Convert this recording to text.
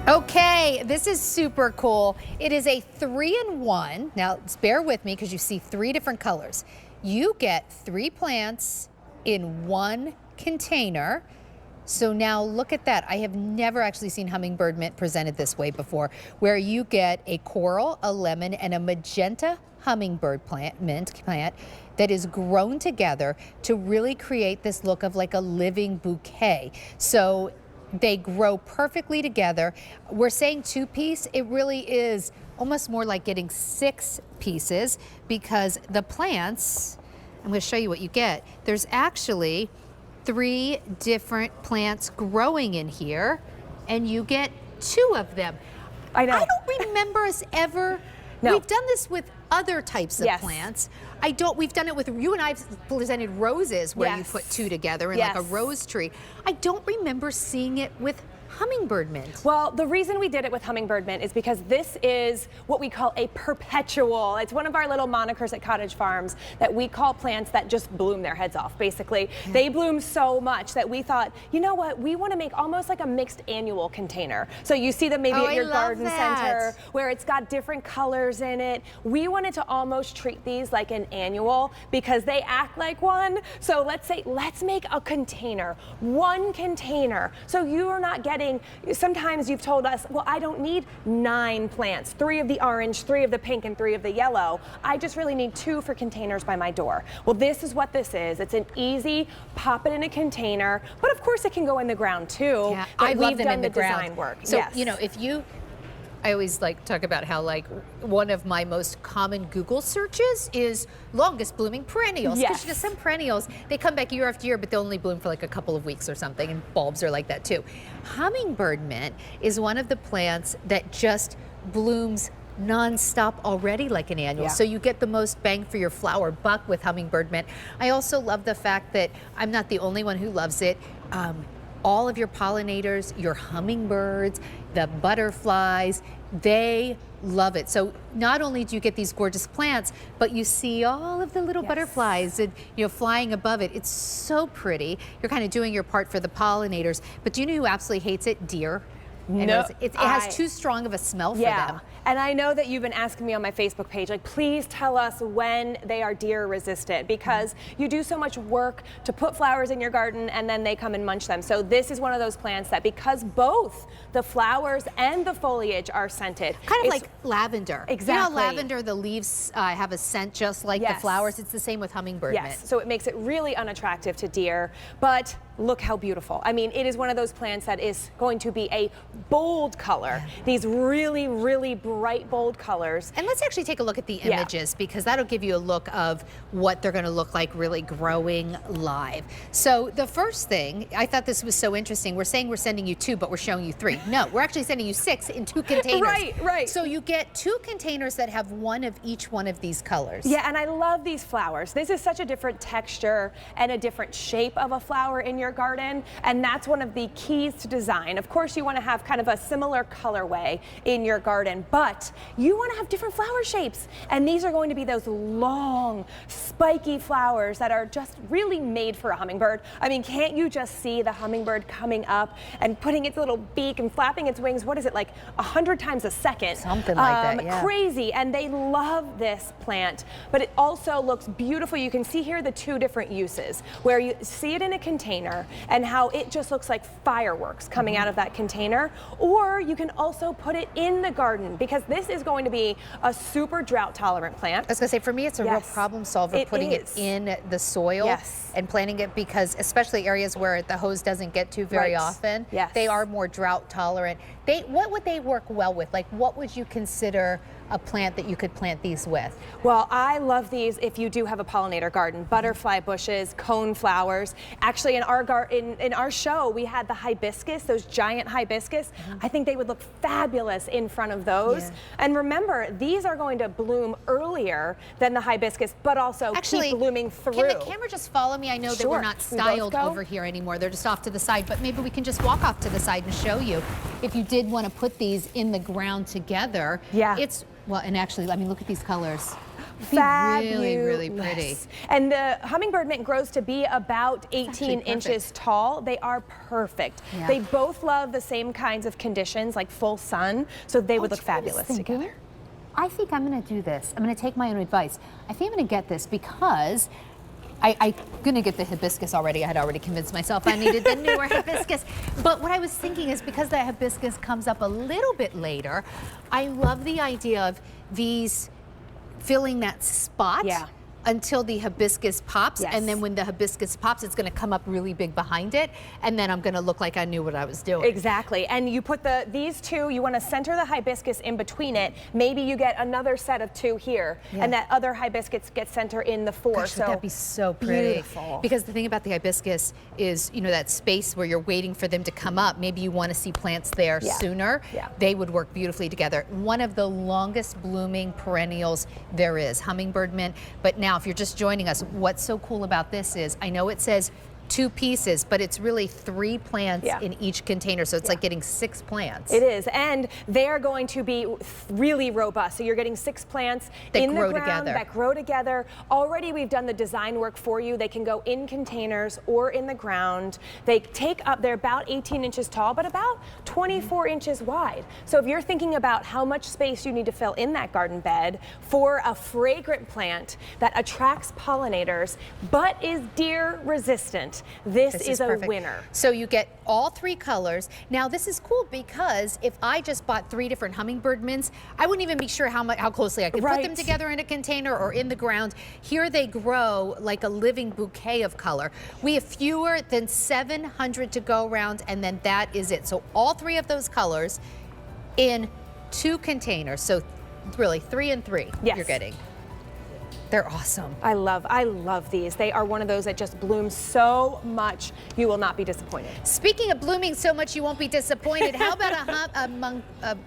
Okay, this is super cool. It is a 3-in-1. Now, bear with me because you see 3 different colors. You get 3 plants in 1 container. So now look at that. I have never actually seen hummingbird mint presented this way before, where you get a coral, a lemon, and a magenta hummingbird mint plant that is grown together to really create this look of like a living bouquet. So they grow perfectly together. We're saying 2-piece. It really is almost more like getting 6 pieces because the plants, I'm going to show you what you get. There's actually 3 different plants growing in here, and you get 2 of them. I know. I don't remember us ever. No. We've done this with other types of plants. We've done it with, you and I've presented roses where you put 2 together in like a rose tree. I don't remember seeing it with hummingbird mint. Well, the reason we did it with hummingbird mint is because this is what we call a perpetual. It's one of our little monikers at Cottage Farms that we call plants that just bloom their heads off, basically. They bloom so much that we thought, you know what, we want to make almost like a mixed annual container. So you see them maybe at your garden center where it's got different colors in it. We wanted to almost treat these like an annual because they act like one. So let's say, let's make a container, 1 container. So you are not getting, sometimes you've told us, well, I don't need 9 plants, 3 of the orange, 3 of the pink, and 3 of the yellow. I just really need 2 for containers by my door. Well, this is what this is. It's an easy, pop it in a container, but of course it can go in the ground too. Yeah, I love them in the ground. Design work. So, you know, I always like talk about how like one of my most common Google searches is longest blooming perennials. Because just some perennials, they come back year after year, but they only bloom for like a couple of weeks or something, and bulbs are like that too. Hummingbird mint is one of the plants that just blooms non-stop already like an annual. So you get the most bang for your flower buck with hummingbird mint. I also love the fact that I'm not the only one who loves it. All of your pollinators, your hummingbirds, the butterflies, they love it. So not only do you get these gorgeous plants, but you see all of the little butterflies and, you know, flying above it. It's so pretty. You're kind of doing your part for the pollinators. But do you know who absolutely hates it? Deer. No, it has too strong of a smell for them. And I know that you've been asking me on my Facebook page, like, please tell us when they are deer resistant, because you do so much work to put flowers in your garden and then they come and munch them. So this is one of those plants that, because both the flowers and the foliage are scented. Kind of like lavender. Exactly. You know, lavender, the leaves have a scent just like the flowers. It's the same with hummingbird mint. So it makes it really unattractive to deer, but look how beautiful. I mean, it is one of those plants that is going to be a bold color. These really, really bright, bold colors. And let's actually take a look at the images because that'll give you a look of what they're going to look like really growing live. So the first thing, I thought this was so interesting. We're saying we're sending you 2, but we're showing you 3. No, we're actually sending you 6 in 2 containers. Right. So you get 2 containers that have 1 of each one of these colors. Yeah, and I love these flowers. This is such a different texture and a different shape of a flower in your garden, and that's one of the keys to design. Of course, you want to have kind of a similar colorway in your garden, but you want to have different flower shapes, and these are going to be those long, spiky flowers that are just really made for a hummingbird. I mean, can't you just see the hummingbird coming up and putting its little beak and flapping its wings, what is it, like 100 times a second? Something like that, Crazy, and they love this plant, but it also looks beautiful. You can see here the 2 different uses, where you see it in a container and how it just looks like fireworks coming out of that container, or you can also put it in the garden because this is going to be a super drought tolerant plant. I was going to say, for me, it's a real problem solver putting it in the soil and planting it, because especially areas where the hose doesn't get to very often, they are more drought tolerant. What would they work well with? Like, what would you consider a plant that you could plant these with? Well, I love these if you do have a pollinator garden. Butterfly bushes, cone flowers. Actually, in our show, we had the hibiscus, those giant hibiscus. I think they would look fabulous in front of those. And remember, these are going to bloom earlier than the hibiscus, but also keep blooming through. Can the camera just follow me? I know that we're not styled over here anymore. They're just off to the side, but maybe we can just walk off to the side and show you. If you did want to put these in the ground together, it's, well, and actually, I mean, look at these colors. Fabulous. Really, really pretty. And the hummingbird mint grows to be about 18 inches tall. They are perfect. Yeah. They both love the same kinds of conditions, like full sun, so they would look fabulous together. I think I'm going to do this. I'm going to take my own advice. I think I'm going to get this because I'm going to get the hibiscus already. I had already convinced myself I needed the newer hibiscus. But what I was thinking is because the hibiscus comes up a little bit later, I love the idea of these filling that spot until the hibiscus pops. And then when the hibiscus pops, it's going to come up really big behind it. And then I'm going to look like I knew what I was doing. Exactly. And you put these two, you want to center the hibiscus in between it. Maybe you get another set of two here. And that other hibiscus gets center in the four. Gosh, would that be so pretty? Beautiful. Because the thing about the hibiscus is, you know, that space where you're waiting for them to come up. Maybe you want to see plants there sooner. They would work beautifully together. One of the longest blooming perennials there is, hummingbird mint. But now, if you're just joining us, what's so cool about this is, I know it says 2 pieces, but it's really 3 plants in each container. So it's like getting 6 plants. It is, and they are going to be really robust. So you're getting 6 plants in the ground that grow together. Already we've done the design work for you. They can go in containers or in the ground. They take up, they're about 18 inches tall, but about 24 inches wide. So if you're thinking about how much space you need to fill in that garden bed for a fragrant plant that attracts pollinators, but is deer resistant, this is a winner. So you get all 3 colors. Now this is cool because if I just bought 3 different hummingbird mints, I wouldn't even be sure how closely I could put them together in a container or in the ground. Here they grow like a living bouquet of color. We have fewer than 700 to go around, and then that is it. So all 3 of those colors in 2 containers. So really 3 and 3 you're getting. They're awesome. I love these. They are one of those that just bloom so much, you will not be disappointed. Speaking of blooming so much you won't be disappointed, how about a